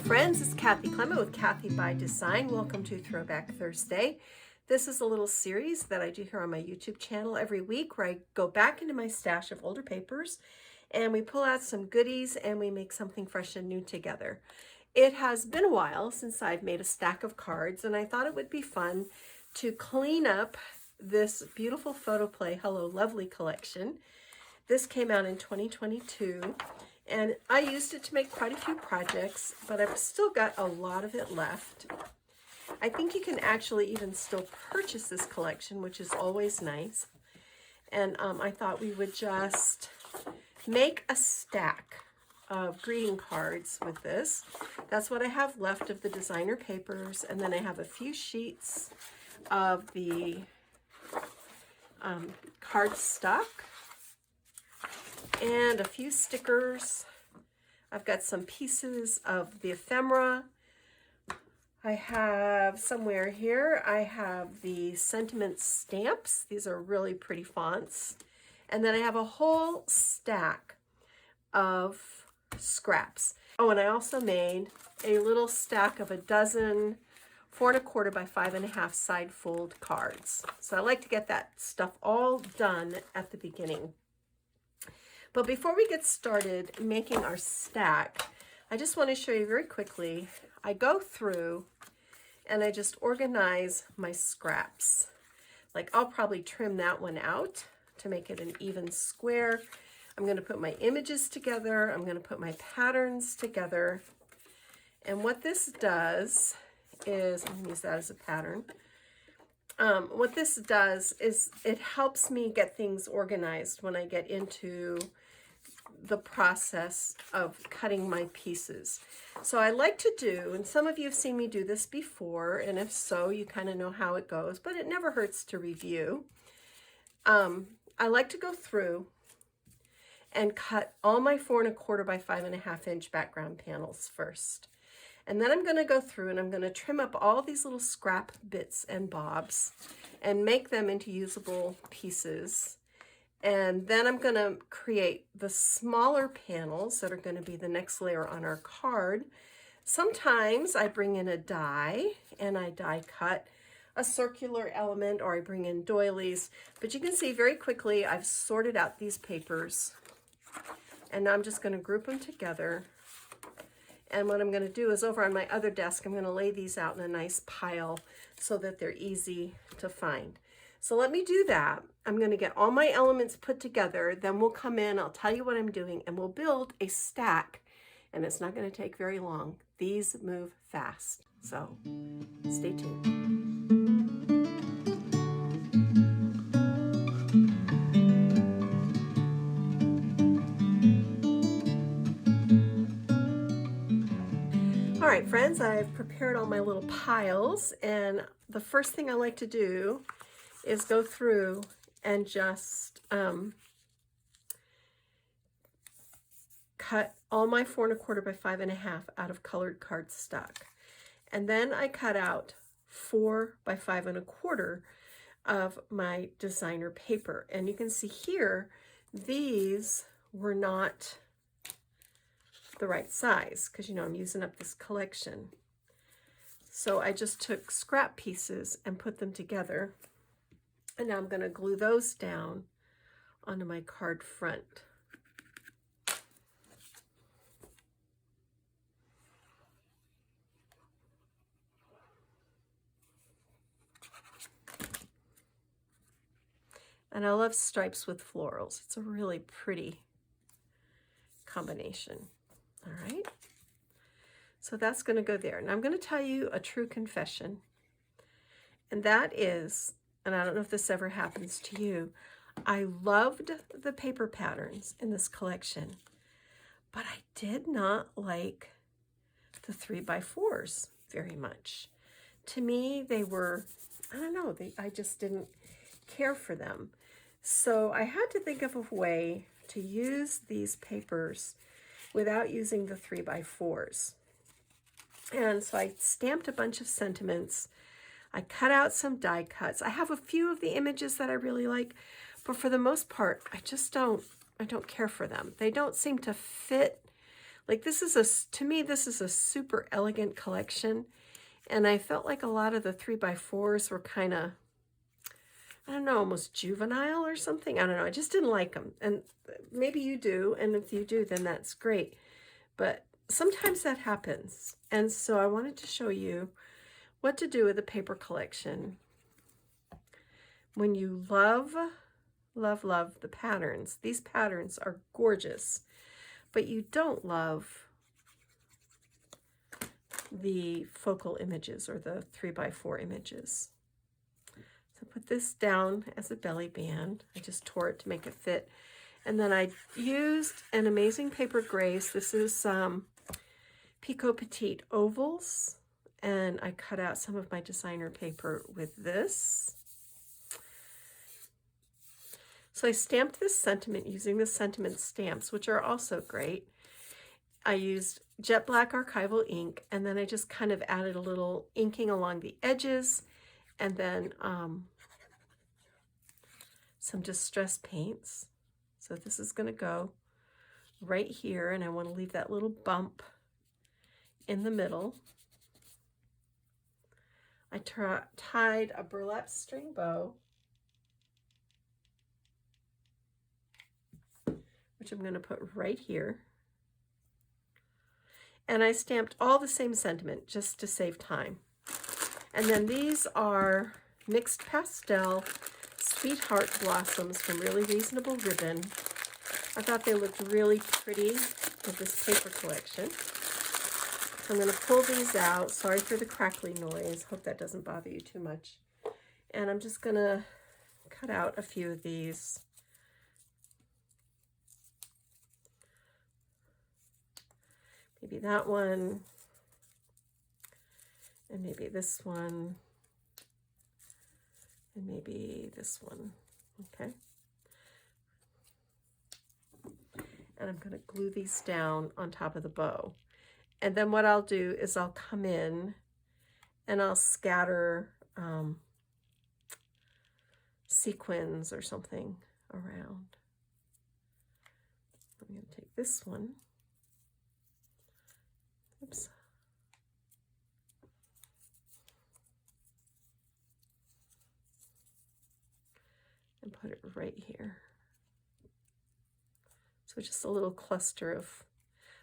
friends, it's Kathy Clement with Kathy by Design. Welcome to Throwback Thursday. This is a little series that I do here on my YouTube channel every week where I go back into my stash of older papers and we pull out some goodies and we make something fresh and new together. It has been a while since I've made a stack of cards, and I thought it would be fun to clean up this beautiful Photoplay Hello Lovely collection. This came out in 2022. And I used it to make quite a few projects, but I've still got a lot of it left. I think you can actually even still purchase this collection, which is always nice. And I thought we would just make a stack of greeting cards with this. That's what I have left of the designer papers. And then I have a few sheets of the cardstock. And a few stickers. I've got some pieces of the ephemera. I have somewhere here, I have the sentiment stamps. These are really pretty fonts. And then I have a whole stack of scraps. Oh, and I also made a little stack of a dozen 4 1/4 by 5 1/2 side fold cards. So I like to get that stuff all done at the beginning. But before we get started making our stack, I just want to show you very quickly. I go through and I just organize my scraps. Like I'll probably trim that one out to make it an even square. I'm going to put my images together. I'm going to put my patterns together. And what this does is, I'm going to use that as a pattern. What this does is it helps me get things organized when I get into the process of cutting my pieces. So I like to do, and some of you have seen me do this before, and if so, you kind of know how it goes, but it never hurts to review. I like to go through and cut all my 4 1/4 by 5 1/2 inch background panels first. And then I'm going to go through and I'm going to trim up all these little scrap bits and bobs and make them into usable pieces. And then I'm going to create the smaller panels that are going to be the next layer on our card. Sometimes I bring in a die and I die cut a circular element, or I bring in doilies. But you can see very quickly I've sorted out these papers. And now I'm just going to group them together. And what I'm going to do is over on my other desk, I'm going to lay these out in a nice pile so that they're easy to find. So let me do that. I'm going to get all my elements put together. Then we'll come in, I'll tell you what I'm doing, and we'll build a stack. And it's not going to take very long. These move fast. So stay tuned. All right, friends, I've prepared all my little piles, and the first thing I like to do is go through and just cut all my 4 1/4 by 5 1/2 out of colored cardstock. And then I cut out 4 by 5 1/4 of my designer paper. And you can see here, these were not the right size because, you know, I'm using up this collection. So I just took scrap pieces and put them together. And now I'm going to glue those down onto my card front. And I love stripes with florals. It's a really pretty combination. All right. So that's going to go there. And I'm going to tell you a true confession. And that is, and I don't know if this ever happens to you, I loved the paper patterns in this collection, but I did not like the 3x4s very much. To me, they were, I don't know, I just didn't care for them. So I had to think of a way to use these papers without using the 3x4s. And so I stamped a bunch of sentiments. I cut out some die cuts. I have a few of the images that I really like, but for the most part, I don't care for them. They don't seem to fit Like this is to me, this is a super elegant collection. And I felt like a lot of the 3x4s were kind of, I don't know, almost juvenile or something. I don't know. I just didn't like them. And maybe you do. And if you do, then that's great. But sometimes that happens. And so I wanted to show you what to do with a paper collection when you love, love, love the patterns. These patterns are gorgeous, but you don't love the focal images or the 3x4 images. So put this down as a belly band. I just tore it to make it fit. And then I used an amazing paper grace. This is Pico Petite ovals. And I cut out some of my designer paper with this. So I stamped this sentiment using the sentiment stamps, which are also great. I used jet black archival ink, and then I just kind of added a little inking along the edges, and then some distress paints. So this is going to go right here, and I want to leave that little bump in the middle. I tied a burlap string bow, which I'm going to put right here. And I stamped all the same sentiment just to save time. And then these are mixed pastel sweetheart blossoms from Really Reasonable Ribbon. I thought they looked really pretty with this paper collection. So I'm going to pull these out. Sorry for the crackly noise. Hope that doesn't bother you too much. And I'm just going to cut out a few of these. Maybe that one, and maybe this one, and maybe this one, okay? And I'm going to glue these down on top of the bow. And then what I'll do is I'll come in and I'll scatter sequins or something around. I'm going to take this one. Oops. And put it right here. So just a little cluster of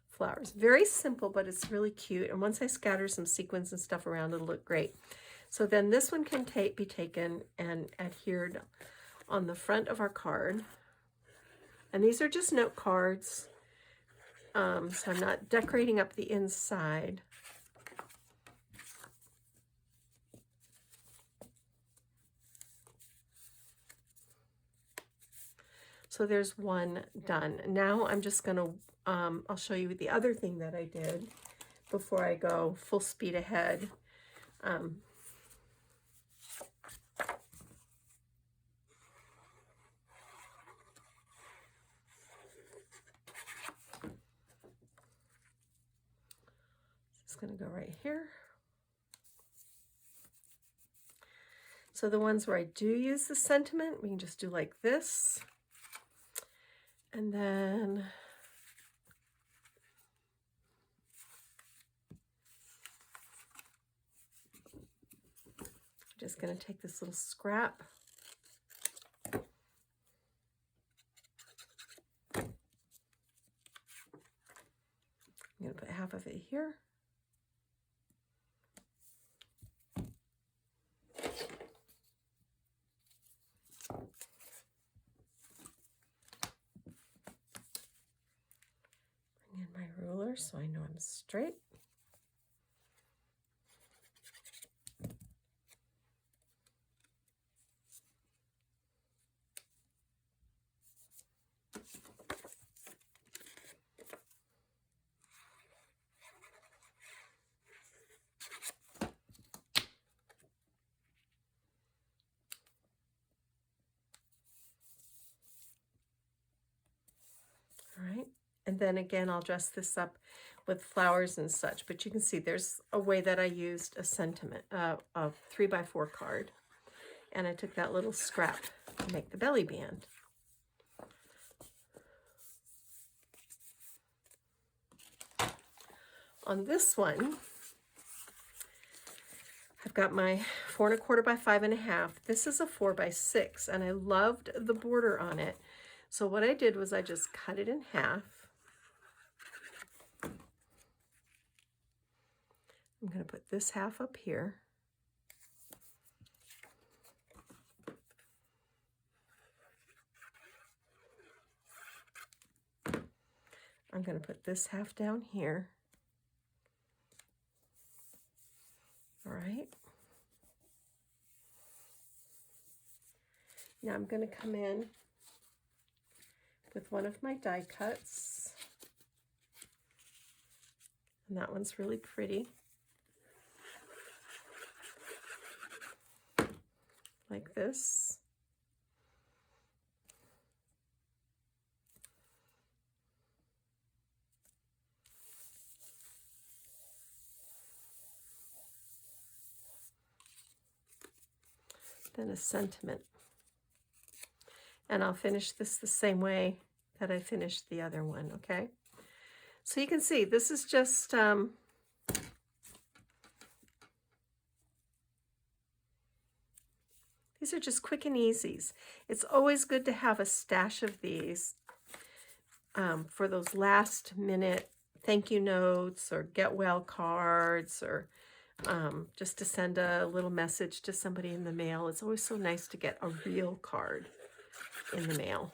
flowers. Very simple, but it's really cute. And once I scatter some sequins and stuff around, it'll look great. So then this one can be taken and adhered on the front of our card. And these are just note cards. So I'm not decorating up the inside. So there's one done. Now I'm just going to, I'll show you the other thing that I did before I go full speed ahead. It's going to go right here. So the ones where I do use the sentiment, we can just do like this. And then I'm just going to take this little scrap. I'm going to put half of it here. Bring in my ruler so I know I'm straight. All right, and then again, I'll dress this up with flowers and such, but you can see there's a way that I used a sentiment, a 3x4 card, and I took that little scrap to make the belly band. On this one, I've got my 4 1/4 by 5 1/2. This is a 4 by 6, and I loved the border on it. So what I did was I just cut it in half. I'm going to put this half up here. I'm going to put this half down here. All right. Now I'm going to come in with one of my die cuts. And that one's really pretty. Like this. Then a sentiment. And I'll finish this the same way that I finished the other one, okay? So you can see this is just these are just quick and easies. It's always good to have a stash of these for those last minute thank you notes or get well cards, or just to send a little message to somebody in the mail. It's always so nice to get a real card in the mail.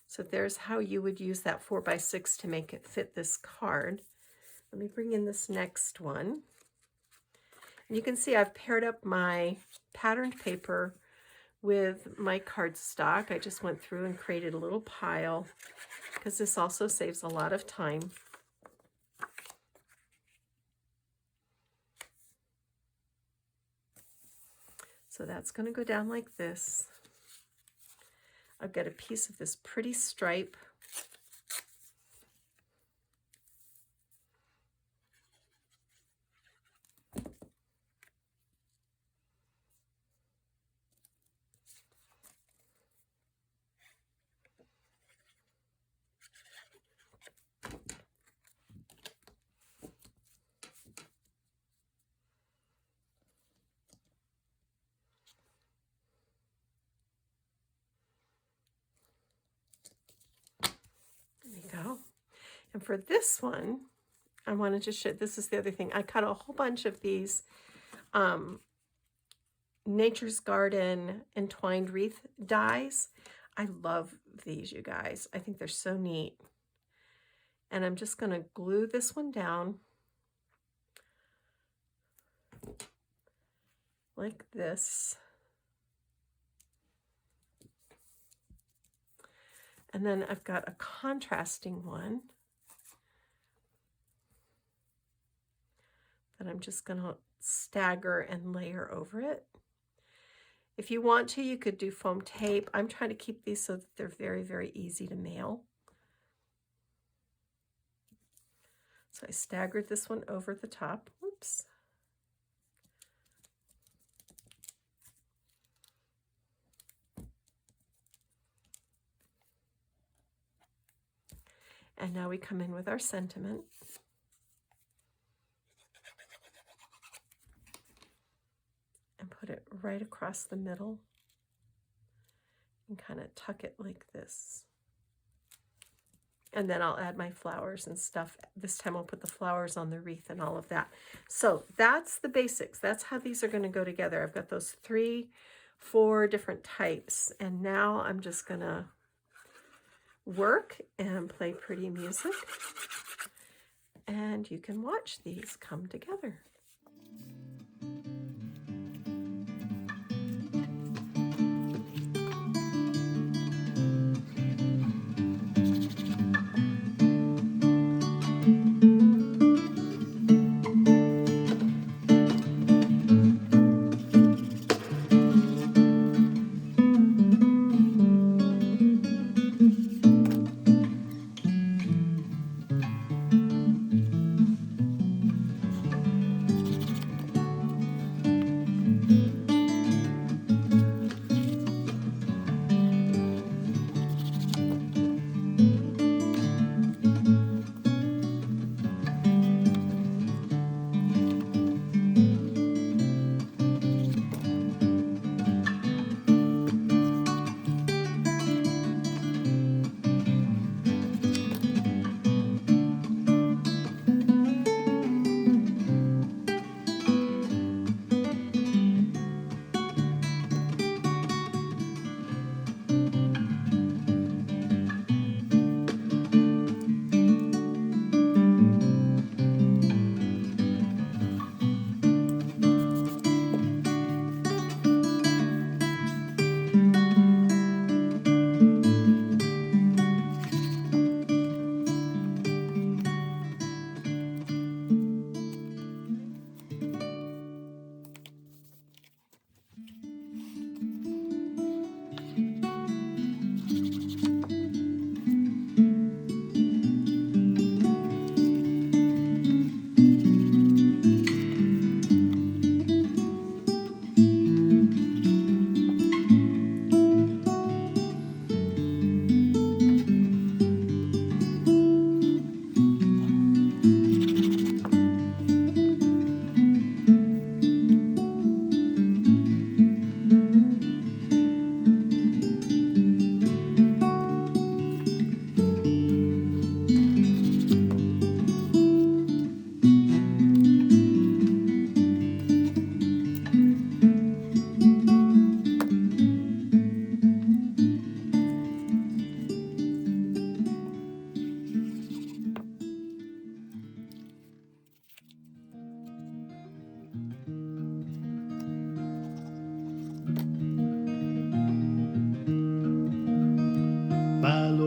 So there's how you would use that 4 by 6 to make it fit this card. Let me bring in this next one. And you can see I've paired up my patterned paper with my cardstock. I just went through and created a little pile because this also saves a lot of time. So that's going to go down like this. I've got a piece of this pretty stripe. And for this one, I wanted to show, this is the other thing. I cut a whole bunch of these Nature's Garden entwined wreath dies. I love these, you guys. I think they're so neat. And I'm just going to glue this one down like this. And then I've got a contrasting one that I'm just going to stagger and layer over it. If you want to, you could do foam tape. I'm trying to keep these so that they're very, very easy to mail. So I staggered this one over the top. Oops. And now we come in with our sentiment. And put it right across the middle. And kind of tuck it like this. And then I'll add my flowers and stuff. This time I'll put the flowers on the wreath and all of that. So that's the basics. That's how these are going to go together. I've got those 3, 4 different types. And now I'm just going to work and play pretty music. And you can watch these come together.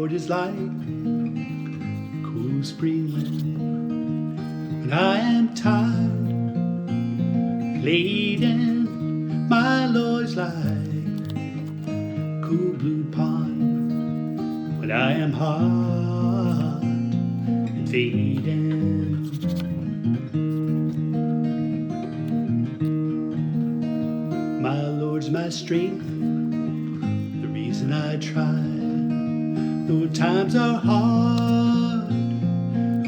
Lord is like cool spring wind. When I am tired, laden, my Lord is like cool blue pond. When I am hot and fading, my Lord's my strength, the reason I try. Though times are hard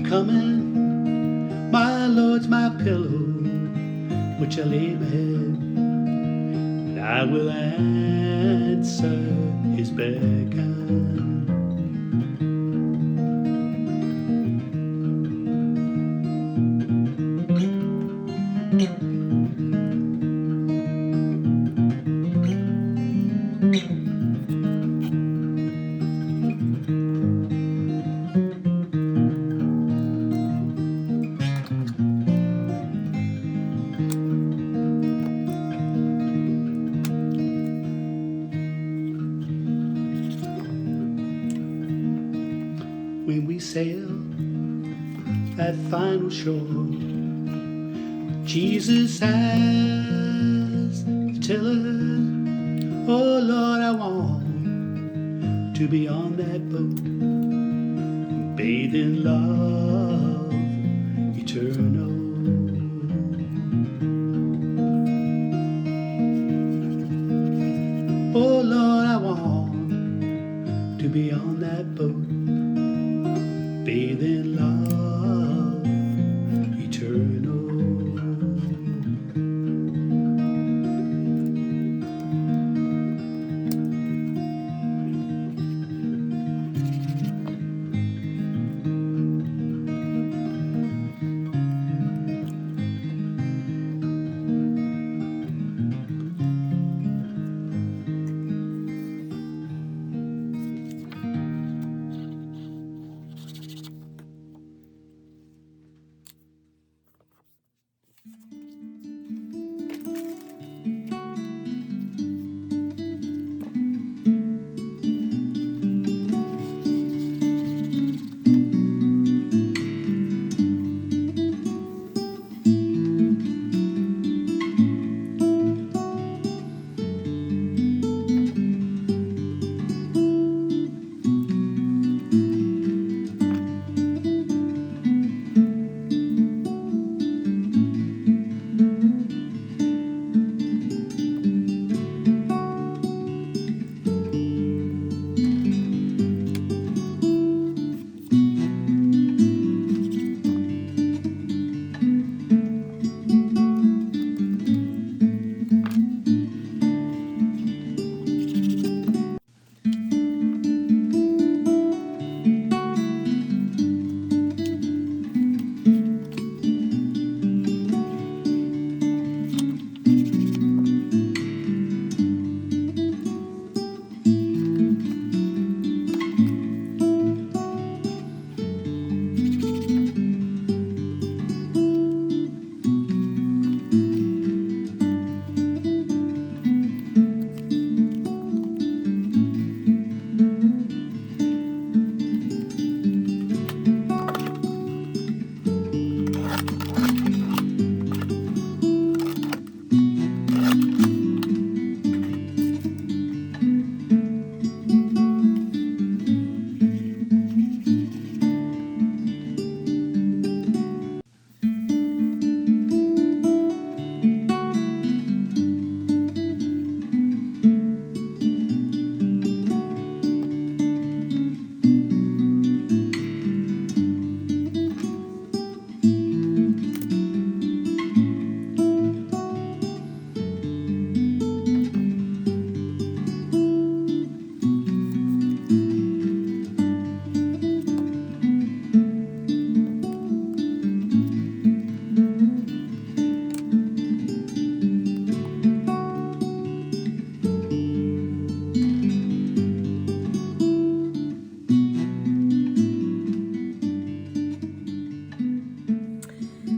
coming, my Lord's my pillow, which I lay my head, and I will answer his beckon. When we sail that final shore, Jesus has the tiller. Oh Lord, I want to be on that boat, bathed in love eternal. Oh Lord, I want to be on that boat, bathed in love eternal.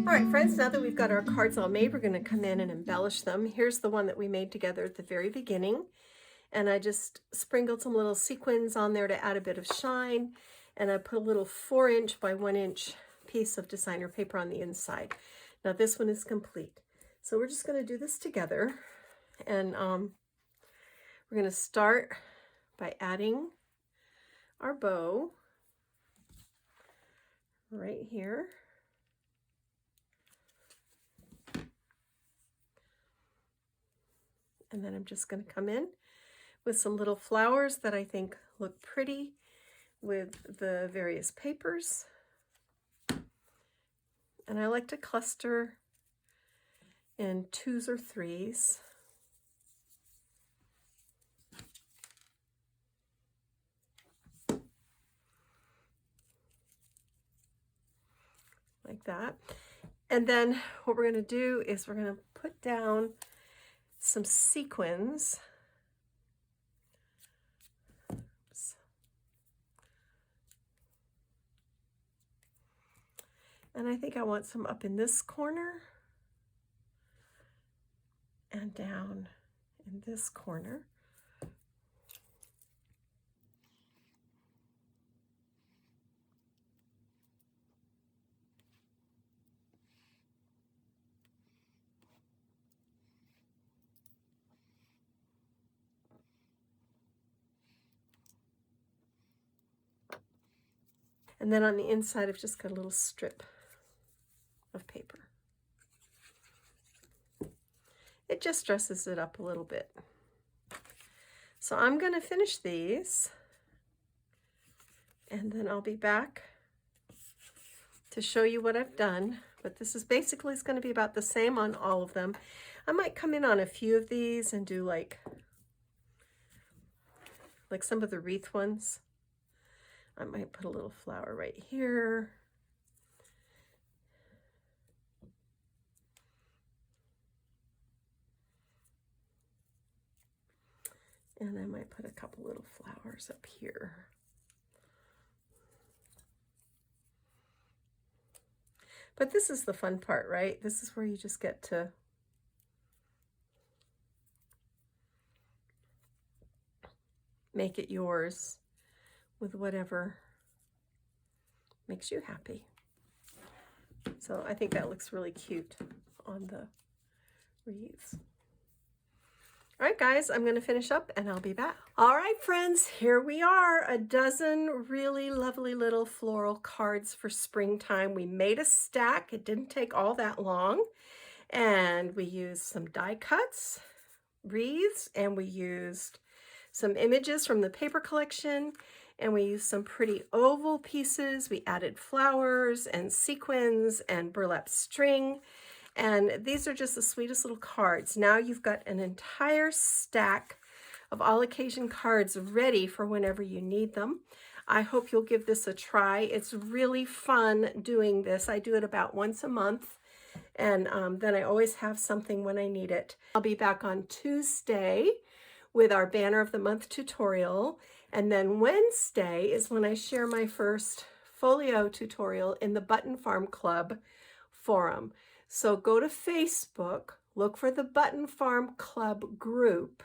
Alright friends, now that we've got our cards all made, we're going to come in and embellish them. Here's the one that we made together at the very beginning. and I just sprinkled some little sequins on there to add a bit of shine, and I put a little 4" by 1" piece of designer paper on the inside. Now this one is complete. So we're just going to do this together, and we're going to start by adding our bow right here. And then I'm just going to come in with some little flowers that I think look pretty with the various papers. And I like to cluster in 2s or 3s. Like that. And then what we're going to do is we're going to put down some sequins. Oops. And I think I want some up in this corner and down in this corner. And then on the inside, I've just got a little strip of paper. It just dresses it up a little bit. So I'm going to finish these, and then I'll be back to show you what I've done. But this is basically, it's going to be about the same on all of them. I might come in on a few of these and do like some of the wreath ones. I might put a little flower right here. And I might put a couple little flowers up here. But this is the fun part, right? This is where you just get to make it yours with whatever makes you happy. So I think that looks really cute on the wreaths. All right, guys, I'm going to finish up and I'll be back. All right, friends, here we are. A dozen really lovely little floral cards for springtime. We made a stack. It didn't take all that long. And we used some die cuts, wreaths, and we used some images from the paper collection. And we used some pretty oval pieces. We added flowers and sequins and burlap string. And these are just the sweetest little cards. Now you've got an entire stack of all occasion cards ready for whenever you need them. I hope you'll give this a try. It's really fun doing this. I do it about once a month, and then I always have something when I need it. I'll be back on Tuesday with our Banner of the Month tutorial, and then Wednesday is when I share my first folio tutorial in the Button Farm Club forum. So go to Facebook, look for the Button Farm Club group,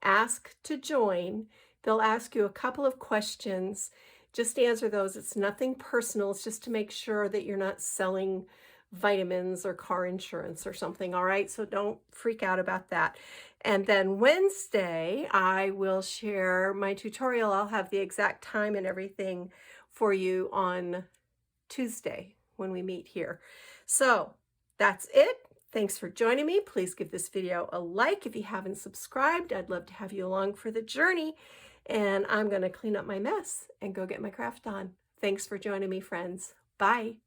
ask to join. They'll ask you a couple of questions. Just answer those. It's nothing personal. It's just to make sure that you're not selling vitamins or car insurance or something, all right? So don't freak out about that. And then Wednesday, I will share my tutorial. I'll have the exact time and everything for you on Tuesday when we meet here. So that's it. Thanks for joining me. Please give this video a like if you haven't subscribed. I'd love to have you along for the journey. And I'm going to clean up my mess and go get my craft on. Thanks for joining me, friends. Bye.